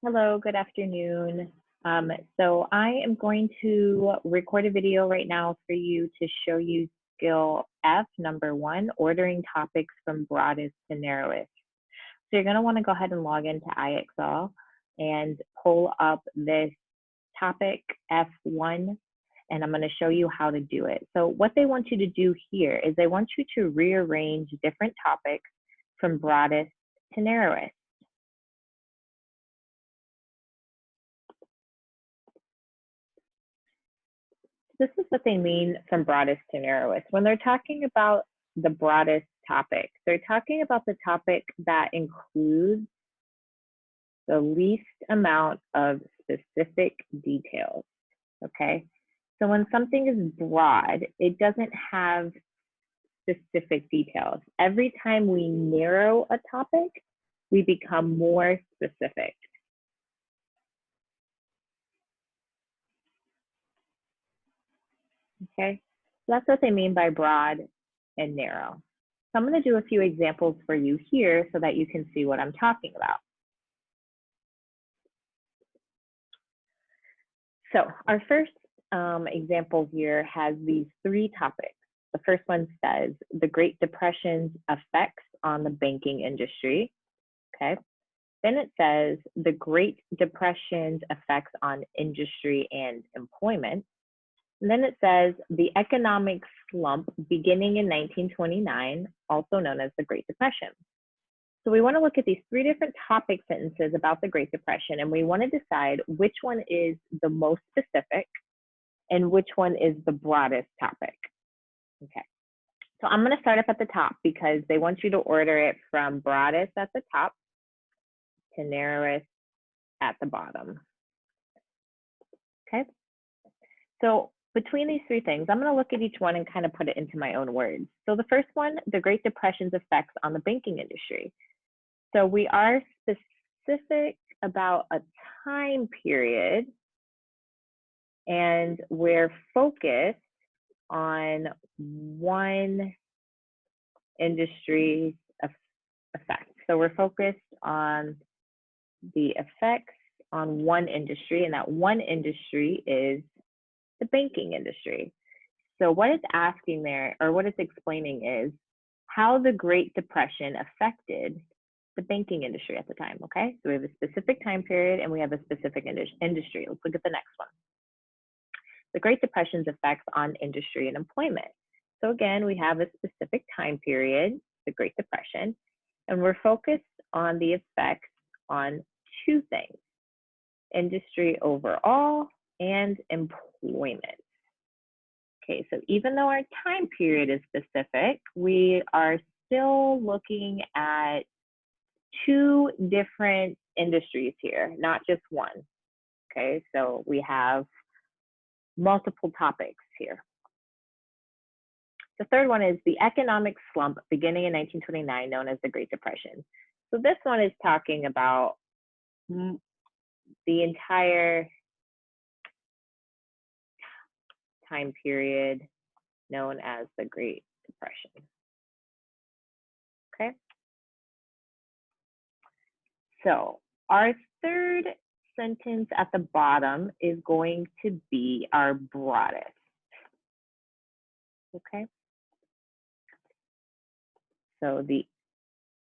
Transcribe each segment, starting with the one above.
Hello, good afternoon. So I am going to record a video right now for you to show you skill F number 1, ordering topics from broadest to narrowest. So you're going to want to go ahead and log into IXL and pull up this topic F1, and I'm going to show you how to do it. So what they want you to do here is they want you to rearrange different topics from broadest to narrowest. This is what they mean from broadest to narrowest. When they're talking about the broadest topic, they're talking about the topic that includes the least amount of specific details, okay? So when something is broad, it doesn't have specific details. Every time we narrow a topic, we become more specific. Okay, so that's what they mean by broad and narrow. So I'm going to do a few examples for you here so that you can see what I'm talking about. So our first example here has these 3 topics. The first one says the Great Depression's effects on the banking industry. Okay. Then it says the Great Depression's effects on industry and employment. And then it says the economic slump beginning in 1929, also known as the Great Depression. So we want to look at these 3 different topic sentences about the Great Depression, and we want to decide which one is the most specific and which one is the broadest topic. Okay, so I'm going to start up at the top because they want you to order it from broadest at the top to narrowest at the bottom. Okay, so between these 3 things, I'm going to look at each one and kind of put it into my own words. So the first one, the Great Depression's effects on the banking industry. So we are specific about a time period, and we're focused on one industry's effect. So we're focused on the effects on one industry, and that one industry is the banking industry. So what it's asking there, or what it's explaining, is how the Great Depression affected the banking industry at the time, okay? So we have a specific time period and we have a specific industry. Let's look at the next one. The Great Depression's effects on industry and employment. So again, we have a specific time period, the Great Depression, and we're focused on the effects on 2 things, industry overall and employment. Okay, so even though our time period is specific, we are still looking at 2 different industries here, not just one. Okay, so we have multiple topics here. The third one is the economic slump beginning in 1929, known as the Great Depression. So this one is talking about the entire time period known as the Great Depression. Okay. So our third sentence at the bottom is going to be our broadest. Okay. So the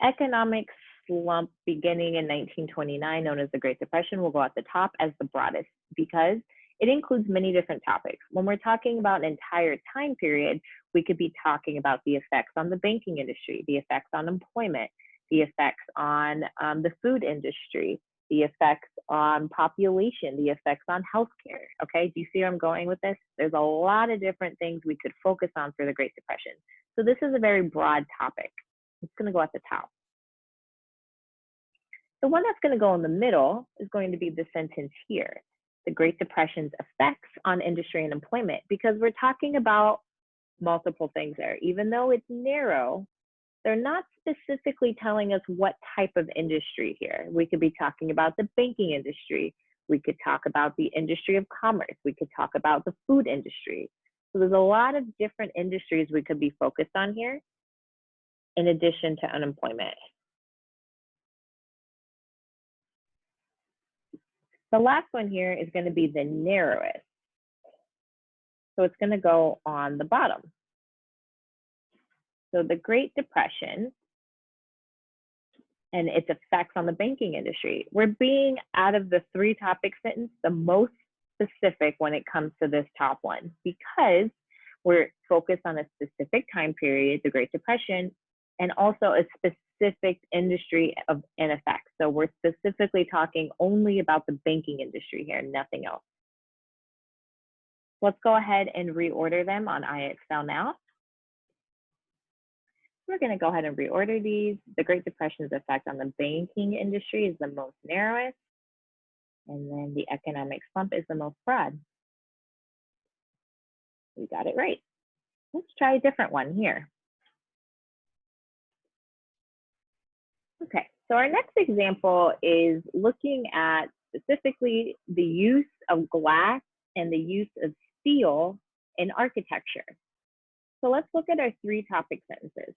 economic slump beginning in 1929, known as the Great Depression, will go at the top as the broadest because it includes many different topics. When we're talking about an entire time period, we could be talking about the effects on the banking industry, the effects on employment, the effects on the food industry, the effects on population, the effects on healthcare. Okay, do you see where I'm going with this? There's a lot of different things we could focus on for the Great Depression. So this is a very broad topic. It's going to go at the top. The one that's going to go in the middle is going to be the sentence here, the Great Depression's effects on industry and employment, because we're talking about multiple things there. Even though it's narrow, they're not specifically telling us what type of industry here. We could be talking about the banking industry. We could talk about the industry of commerce. We could talk about the food industry. So there's a lot of different industries we could be focused on here, in addition to unemployment. The last one here is going to be the narrowest. So it's going to go on the bottom. So the Great Depression and its effects on the banking industry. We're being, out of the 3-topic sentence, the most specific when it comes to this top one, because we're focused on a specific time period, the Great Depression, and also a specific industry and effects. So we're specifically talking only about the banking industry here, nothing else. Let's go ahead and reorder them on IXL now. We're going to go ahead and reorder these. The Great Depression's effect on the banking industry is the most narrowest, and then the economic slump is the most broad. We got it right. Let's try a different one here. Okay, so our next example is looking at specifically the use of glass and the use of steel in architecture. So let's look at our 3-topic sentences.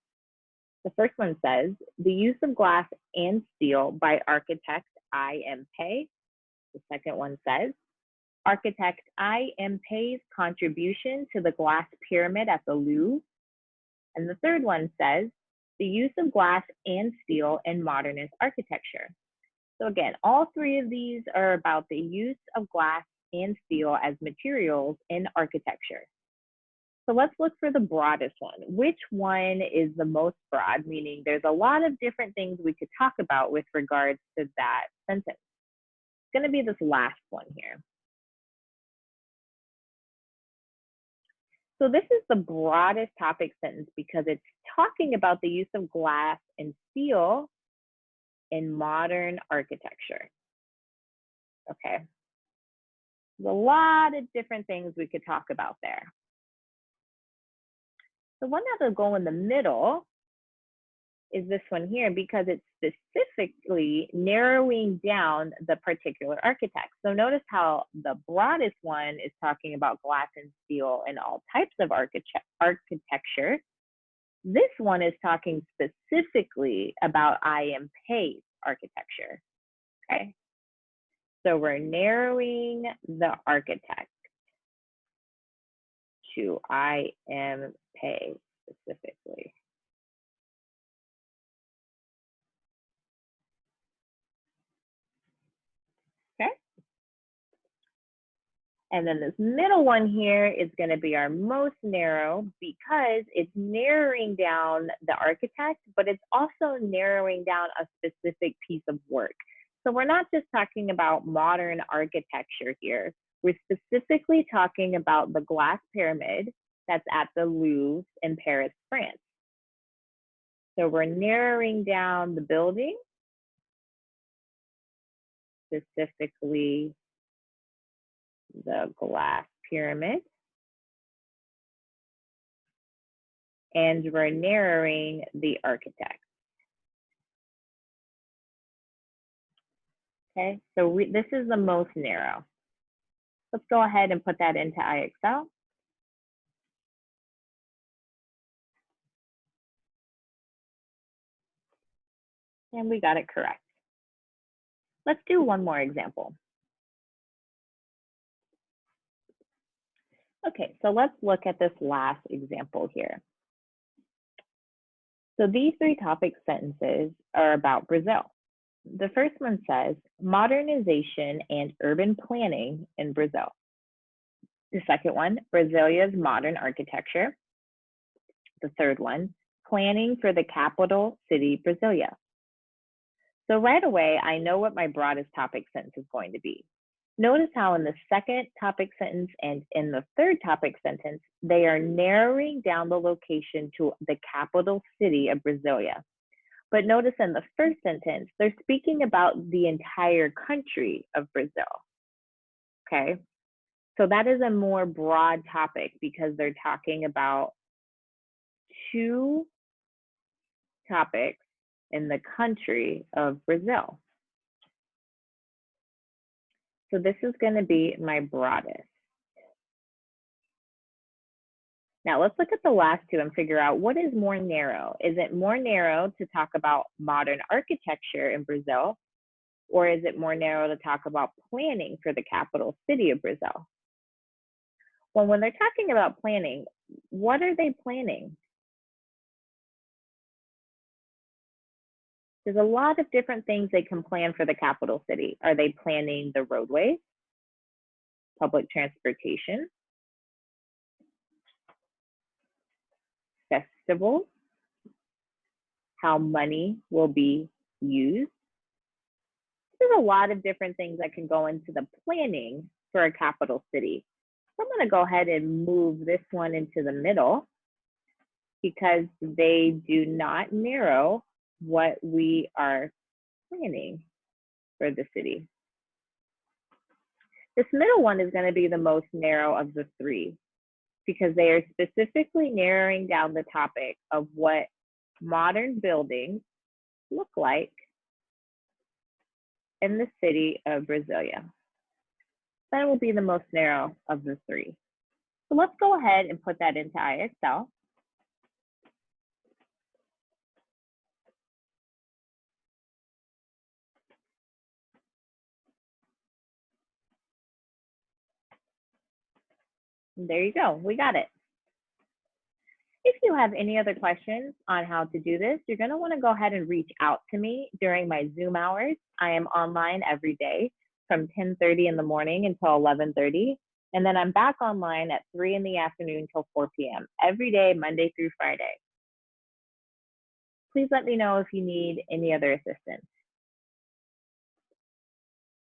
The first one says, the use of glass and steel by architect I.M. Pei. The second one says, architect I.M. Pei's contribution to the glass pyramid at the Louvre. And the third one says, the use of glass and steel in modernist architecture. So again, all 3 of these are about the use of glass and steel as materials in architecture. So let's look for the broadest one. Which one is the most broad? Meaning there's a lot of different things we could talk about with regards to that sentence. It's going to be this last one here. So this is the broadest topic sentence because it's talking about the use of glass and steel in modern architecture. Okay. There's a lot of different things we could talk about there. The one that'll go in the middle is this one here because it's specifically narrowing down the particular architect. So notice how the broadest one is talking about glass and steel and all types of architecture. This one is talking specifically about I.M. Pei's architecture. Okay. So we're narrowing the architect to I.M. Pei specifically. Okay. And then this middle one here is going to be our most narrow because it's narrowing down the architect, but it's also narrowing down a specific piece of work. So we're not just talking about modern architecture here. We're specifically talking about the glass pyramid that's at the Louvre in Paris, France. So we're narrowing down the building, specifically the glass pyramid, and we're narrowing the architect. Okay, so this is the most narrow. Let's go ahead and put that into IXL. And we got it correct. Let's do one more example. Okay, so let's look at this last example here. So these 3 topic sentences are about Brazil. The first one says, modernization and urban planning in Brazil. The second one, Brasilia's modern architecture. The third one, planning for the capital city, Brasilia. So right away, I know what my broadest topic sentence is going to be. Notice how in the second topic sentence and in the third topic sentence, they are narrowing down the location to the capital city of Brasilia. But notice in the first sentence, they're speaking about the entire country of Brazil. Okay, so that is a more broad topic because they're talking about 2 topics in the country of Brazil. So this is going to be my broadest. Now let's look at the last 2 and figure out what is more narrow. Is it more narrow to talk about modern architecture in Brazil, Or is it more narrow to talk about planning for the capital city of Brazil? Well, when they're talking about planning, what are they planning? There's a lot of different things they can plan for the capital city. Are they planning the roadways, public transportation, festivals, how money will be used? There's a lot of different things that can go into the planning for a capital city. So I'm going to go ahead and move this one into the middle because they do not narrow what we are planning for the city. This middle one is going to be the most narrow of the three because they are specifically narrowing down the topic of what modern buildings look like in the city of Brasilia. That will be the most narrow of the three. So let's go ahead and put that into IXL. And there you go, we got it. If you have any other questions on how to do this, you're going to want to go ahead and reach out to me during my Zoom hours. I am online every day from 10:30 in the morning until 11:30. And then I'm back online at 3 in the afternoon till 4 p.m. every day, Monday through Friday. Please let me know if you need any other assistance.